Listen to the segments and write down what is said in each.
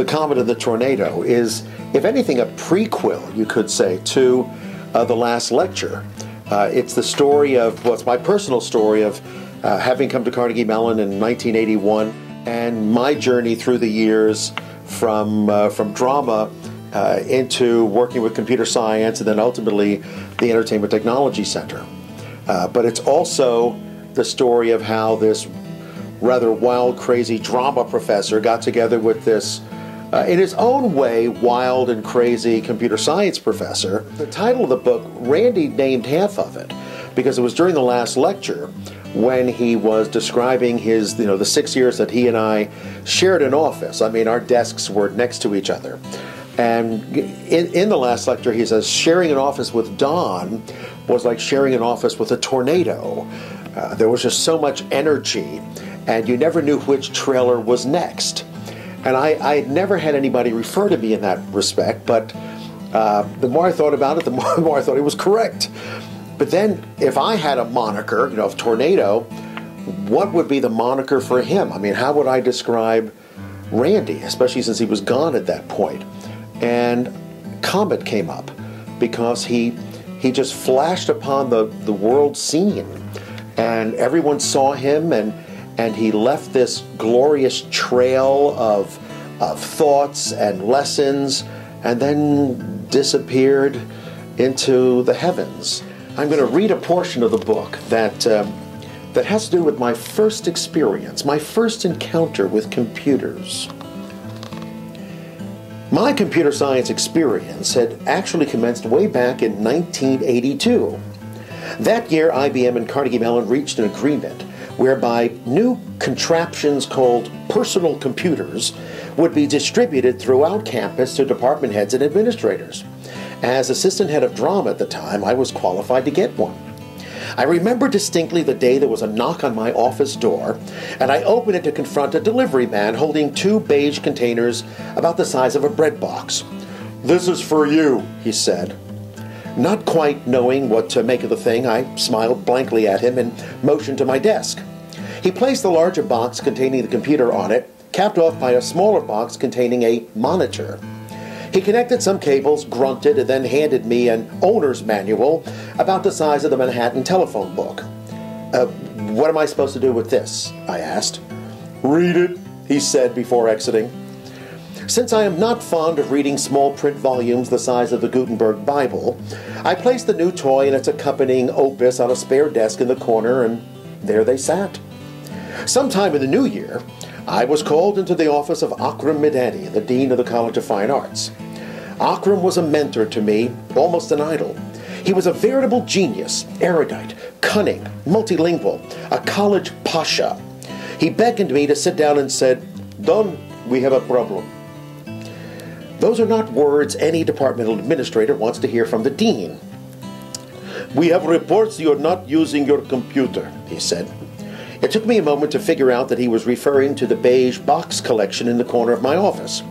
The Comet and the Tornado is, if anything, a prequel, you could say, to the last lecture. It's the story of, well, it's my personal story of having come to Carnegie Mellon in 1981 and my journey through the years from drama into working with computer science and then ultimately the Entertainment Technology Center. But it's also the story of how this rather wild, crazy drama professor got together with this, in his own way, wild and crazy computer science professor. The title of the book, Randy named half of it because it was during the last lecture when he was describing his, the 6 years that he and I shared an office. I mean, our desks were next to each other. And in the last lecture, he says, sharing an office with Don was like sharing an office with a tornado. There was just so much energy, and you never knew which trailer was next. And I had never had anybody refer to me in that respect, but the more I thought about it, the more I thought he was correct. But then, if I had a moniker, of Tornado, what would be the moniker for him? I mean, how would I describe Randy, especially since he was gone at that point? And Comet came up because he just flashed upon the world scene, and everyone saw him, and he left this glorious trail of thoughts and lessons, and then disappeared into the heavens. I'm going to read a portion of the book that has to do with my first experience, my first encounter with computers. My computer science experience had actually commenced way back in 1982. That year, IBM and Carnegie Mellon reached an agreement whereby new contraptions called personal computers would be distributed throughout campus to department heads and administrators. As assistant head of drama at the time, I was qualified to get one. I remember distinctly the day there was a knock on my office door, and I opened it to confront a delivery man holding 2 beige containers about the size of a bread box. "This is for you," he said. Not quite knowing what to make of the thing, I smiled blankly at him and motioned to my desk. He placed the larger box containing the computer on it, capped off by a smaller box containing a monitor. He connected some cables, grunted, and then handed me an owner's manual about the size of the Manhattan telephone book. What am I supposed to do with this?" I asked. "Read it," he said before exiting. Since I am not fond of reading small print volumes the size of the Gutenberg Bible, I placed the new toy and its accompanying opus on a spare desk in the corner, and there they sat. Sometime in the new year, I was called into the office of Akram Midani, the Dean of the College of Fine Arts. Akram was a mentor to me, almost an idol. He was a veritable genius, erudite, cunning, multilingual, a college pasha. He beckoned me to sit down and said, "Don, we have a problem." Those are not words any departmental administrator wants to hear from the dean. "We have reports you're not using your computer," he said. It took me a moment to figure out that he was referring to the beige box collection in the corner of my office.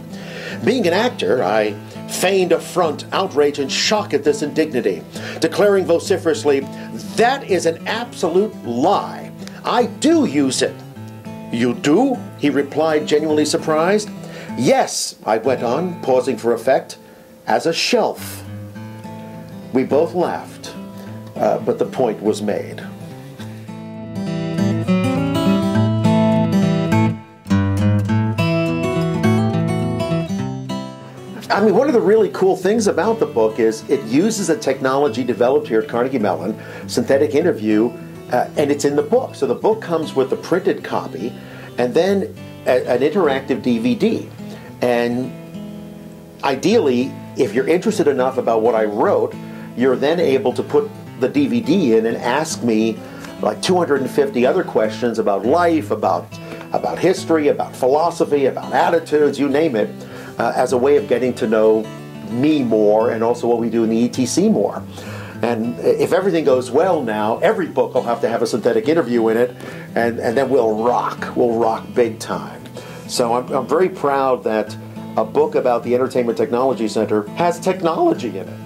Being an actor, I feigned affront, outrage, and shock at this indignity, declaring vociferously, "That is an absolute lie. I do use it." "You do?" he replied, genuinely surprised. "Yes," I went on, pausing for effect, "as a shelf." We both laughed, but the point was made. I mean, one of the really cool things about the book is it uses a technology developed here at Carnegie Mellon, synthetic interview, and it's in the book. So the book comes with a printed copy and then an interactive DVD. And ideally, if you're interested enough about what I wrote, you're then able to put the DVD in and ask me like 250 other questions about life, about history, about philosophy, about attitudes, you name it, as a way of getting to know me more and also what we do in the ETC more. And if everything goes well now, every book will have to have a synthetic interview in it, and then we'll rock big time. So I'm very proud that a book about the Entertainment Technology Center has technology in it.